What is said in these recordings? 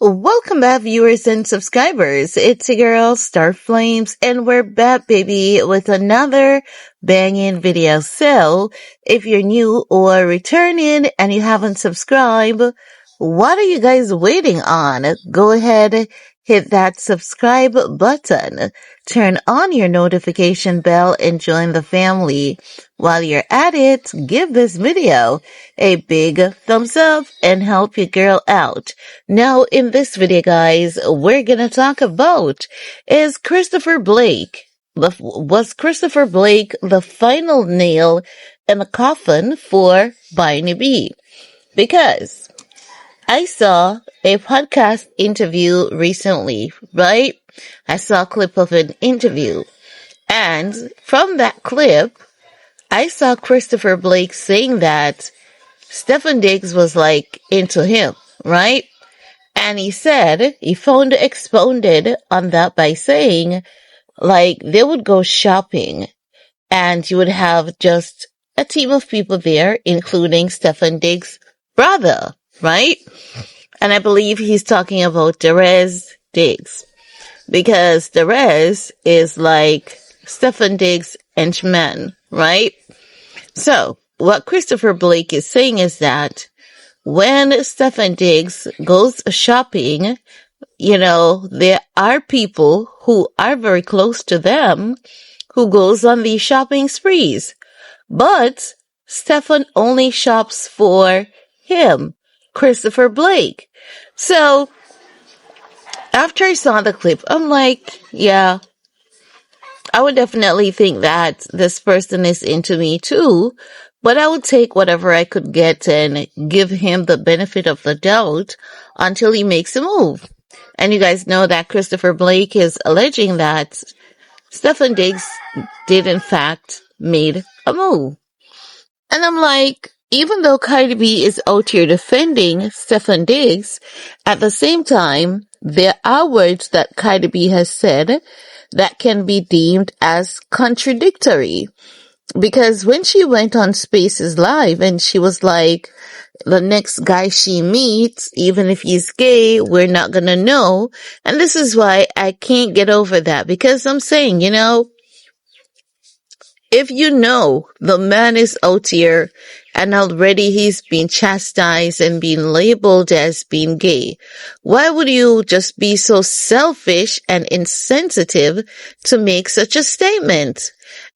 Welcome back, viewers and subscribers. It's your girl, Star Flames, and we're back, baby, with another banging video. So, if you're new or returning and you haven't subscribed, what are you guys waiting on? Go ahead, hit that subscribe button, turn on your notification bell, and join the family. While you're at it, give this video a big thumbs up and help your girl out. Now, in this video, guys, we're gonna talk about was Christopher Blake the final nail in the coffin for Barney B? Because I saw a podcast interview recently, right? I saw a clip of an interview, and from that clip, I saw Christopher Blake saying that Stephen Diggs was like into him, right? And he said, he expounded on that by saying, like, they would go shopping and you would have just a team of people there, including Stephen Diggs' brother, right? And I believe he's talking about Derez Diggs, because Derez is like Stephen Diggs' henchman, right? So, what Christopher Blake is saying is that when Stephen Diggs goes shopping, there are people who are very close to them who goes on these shopping sprees. But Stephen only shops for him, Christopher Blake. So, after I saw the clip, I'm like, yeah, I would definitely think that this person is into me too, but I would take whatever I could get and give him the benefit of the doubt until he makes a move. And you guys know that Christopher Blake is alleging that Stephen Diggs did in fact made a move. And I'm like, even though Cardi B is out here defending Stephen Diggs, at the same time, there are words that Cardi B has said that can be deemed as contradictory. Because when she went on Spaces Live and she was like, the next guy she meets, even if he's gay, we're not gonna know. And this is why I can't get over that, because I'm saying, if you know the man is out here and already he's been chastised and been labeled as being gay, why would you just be so selfish and insensitive to make such a statement?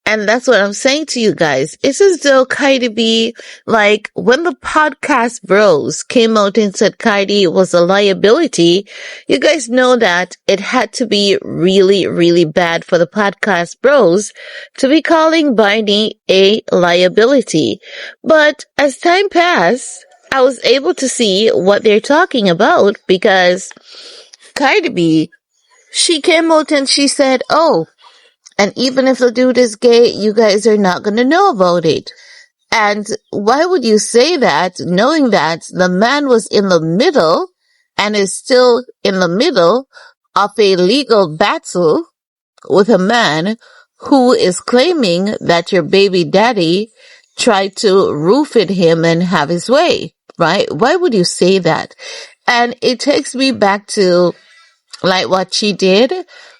And that's what I'm saying to you guys. It's as though Cardi B, like, when the podcast bros came out and said Cardi was a liability, you guys know that it had to be really, really bad for the podcast bros to be calling Barney a liability. But as time passed, I was able to see what they're talking about, because Cardi B, she came out and she said, oh, and even if the dude is gay, you guys are not going to know about it. And why would you say that, knowing that the man was in the middle and is still in the middle of a legal battle with a man who is claiming that your baby daddy tried to roof at him and have his way, right? Why would you say that? And it takes me back to like what she did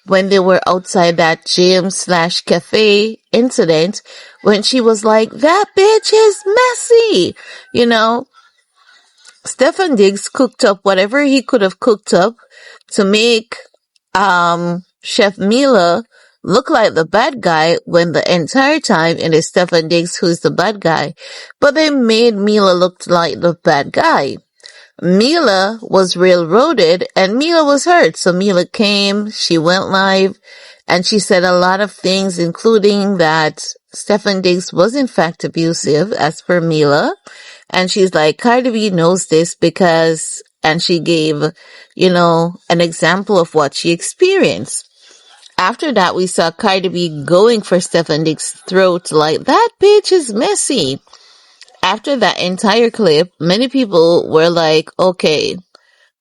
when they were outside that gym/cafe incident, when she was like, that bitch is messy. Stephen Diggs cooked up whatever he could have cooked up to make Chef Mila look like the bad guy, when the entire time it is Stephen Diggs who's the bad guy. But they made Mila look like the bad guy. Mila was railroaded and Mila was hurt. So Mila came, she went live, and she said a lot of things, including that Stephen Diggs was in fact abusive, as per Mila. And she's like, Cardi B knows this because, and she gave, an example of what she experienced. After that, we saw Cardi B going for Stephen Diggs' throat like, that bitch is messy. After that entire clip, many people were like, okay,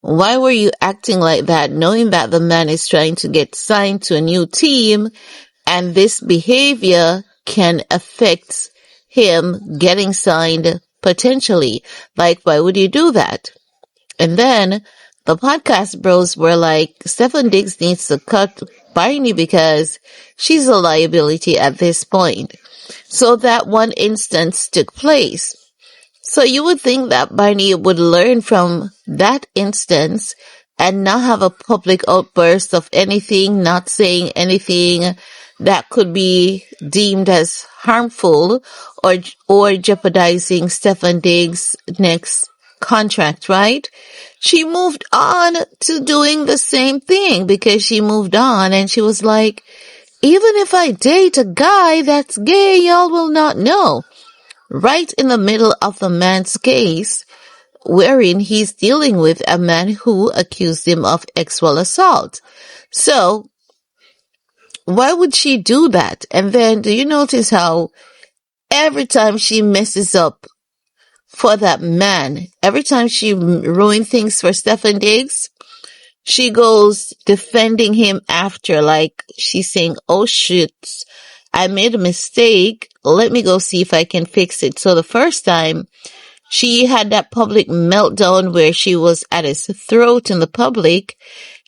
why were you acting like that, knowing that the man is trying to get signed to a new team and this behavior can affect him getting signed potentially? Like, why would you do that? And then the podcast bros were like, Stefan Diggs needs to cut Barney because she's a liability at this point. So that one instance took place. So you would think that Barney would learn from that instance and not have a public outburst of anything, not saying anything that could be deemed as harmful or jeopardizing Stefan Diggs' next contract, right? She moved on to doing the same thing because she moved on and she was like, even if I date a guy that's gay, y'all will not know. Right in the middle of the man's case, wherein he's dealing with a man who accused him of sexual assault. So, why would she do that? And then, do you notice how every time she messes up for that man, every time she ruins things for Stefan Diggs, she goes defending him after, like she's saying, oh shit, I made a mistake. Let me go see if I can fix it. So the first time she had that public meltdown where she was at his throat in the public,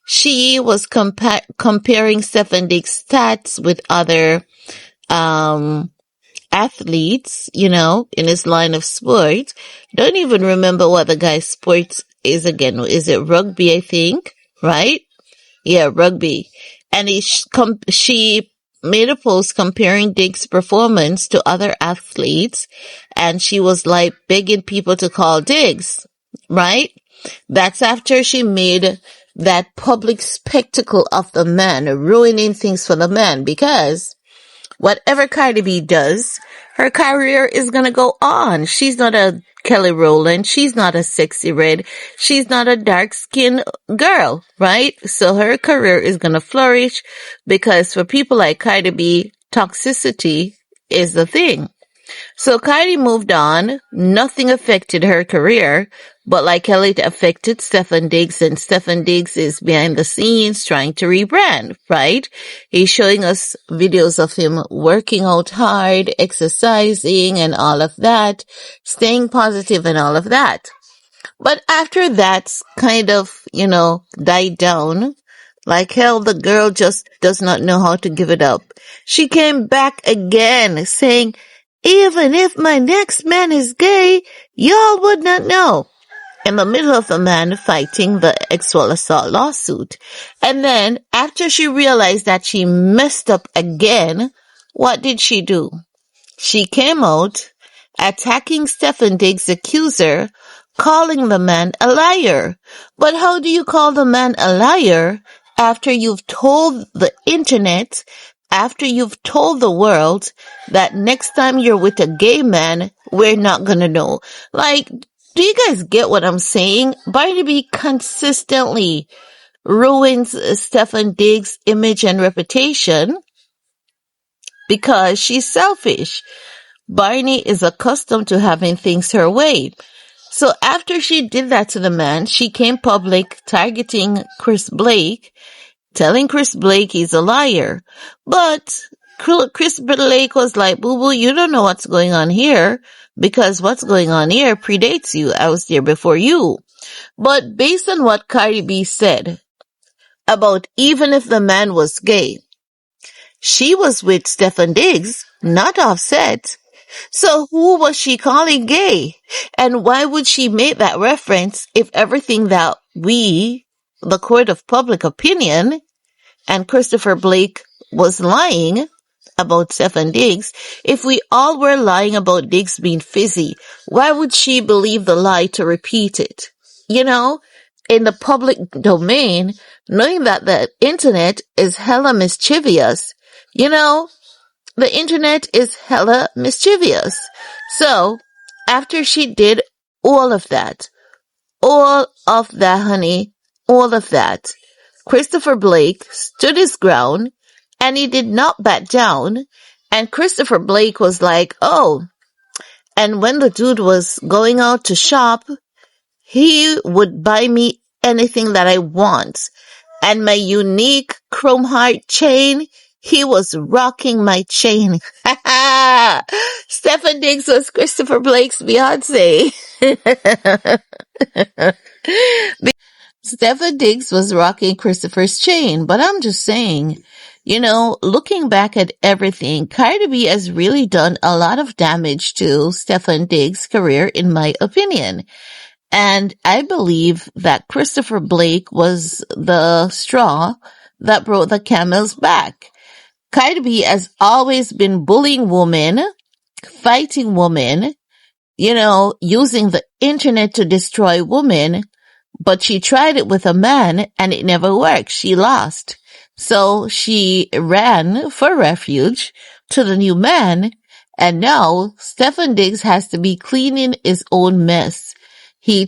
she was comparing Stefan Diggs' stats with other athletes, you know, in his line of sport. Don't even remember what the guy's sport is again. Is it rugby, I think? Right? Yeah, rugby. And she made a post comparing Diggs' performance to other athletes, and she was like begging people to call Diggs, right? That's after she made that public spectacle of the man, ruining things for the man, because whatever Cardi B does, her career is gonna go on. She's not a Kelly Rowland. She's not a sexy red. She's not a dark-skinned girl, right? So her career is gonna flourish because for people like Cardi B, toxicity is the thing. So Cardi moved on. Nothing affected her career, but like Kelly, it affected Stefan Diggs, and Stefan Diggs is behind the scenes trying to rebrand, right? He's showing us videos of him working out hard, exercising and all of that, staying positive and all of that. But after that's kind of, you know, died down, like hell, the girl just does not know how to give it up. She came back again saying, even if my next man is gay, y'all would not know. In the middle of the man fighting the sexual assault lawsuit. And then, after she realized that she messed up again, what did she do? She came out attacking Stefan Diggs' accuser, calling the man a liar. But how do you call the man a liar after you've told the internet, after you've told the world that next time you're with a gay man, we're not gonna know? Like, do you guys get what I'm saying? Cardi B consistently ruins Stefan Diggs' image and reputation because she's selfish. Barney is accustomed to having things her way. So after she did that to the man, she came public targeting Chris Blake, telling Chris Blake he's a liar. But Chris Blake was like, boo-boo, you don't know what's going on here because what's going on here predates you. I was there before you. But based on what Cardi B said about even if the man was gay, she was with Stefan Diggs, not Offset. So who was she calling gay? And why would she make that reference if everything that we, the court of public opinion, and Christopher Blake was lying about Stefan Diggs? If we all were lying about Diggs being fizzy, why would she believe the lie to repeat it? You know, in the public domain, knowing that the internet is hella mischievous, you know, the internet is hella mischievous. So, after she did all of that, honey, all of that, Christopher Blake stood his ground and he did not back down. And Christopher Blake was like, oh, and when the dude was going out to shop, he would buy me anything that I want. And my unique chrome heart chain, he was rocking my chain. Stefan Diggs was Christopher Blake's Beyonce. Stefan Diggs was rocking Christopher's chain, but I'm just saying, looking back at everything, Cardi B has really done a lot of damage to Stefan Diggs' career, in my opinion. And I believe that Christopher Blake was the straw that broke the camel's back. Cardi B has always been bullying women, fighting women, using the internet to destroy women, but she tried it with a man and it never worked. She lost. So she ran for refuge to the new man, and now Stefan Diggs has to be cleaning his own mess. I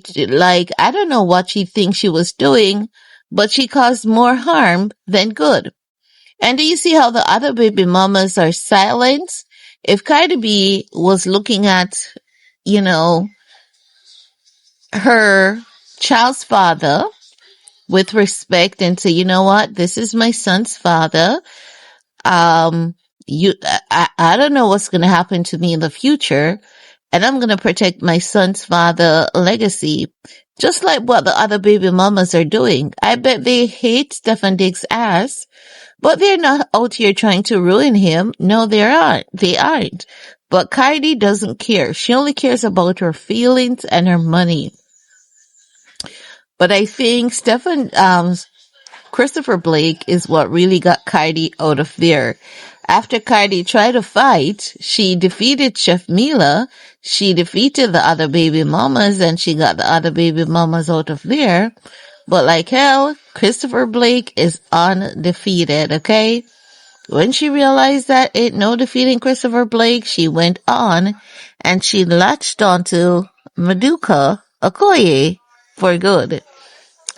don't know what she thinks she was doing, but she caused more harm than good. And do you see how the other baby mamas are silent? If Cardi B was looking at, her child's father with respect and say, you know what, this is my son's father. I don't know what's going to happen to me in the future, and I'm going to protect my son's father legacy, just like what the other baby mamas are doing. I bet they hate Stefan Diggs' ass, but they're not out here trying to ruin him. No, they aren't. They aren't. But Cardi doesn't care. She only cares about her feelings and her money. But I think Christopher Blake is what really got Cardi out of there. After Cardi tried to fight, she defeated Chef Mila, she defeated the other baby mamas, and she got the other baby mamas out of there. But like hell, Christopher Blake is undefeated, okay? When she realized that ain't no defeating Christopher Blake, she went on and she latched onto Maduka Okoye for good.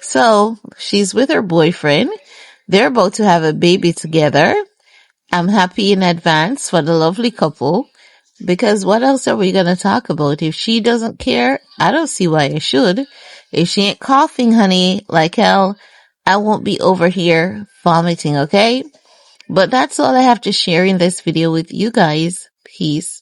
So she's with her boyfriend. They're about to have a baby together. I'm happy in advance for the lovely couple, because what else are we going to talk about? If she doesn't care, I don't see why I should. If she ain't coughing, honey, like hell, I won't be over here vomiting, okay? But that's all I have to share in this video with you guys. Peace.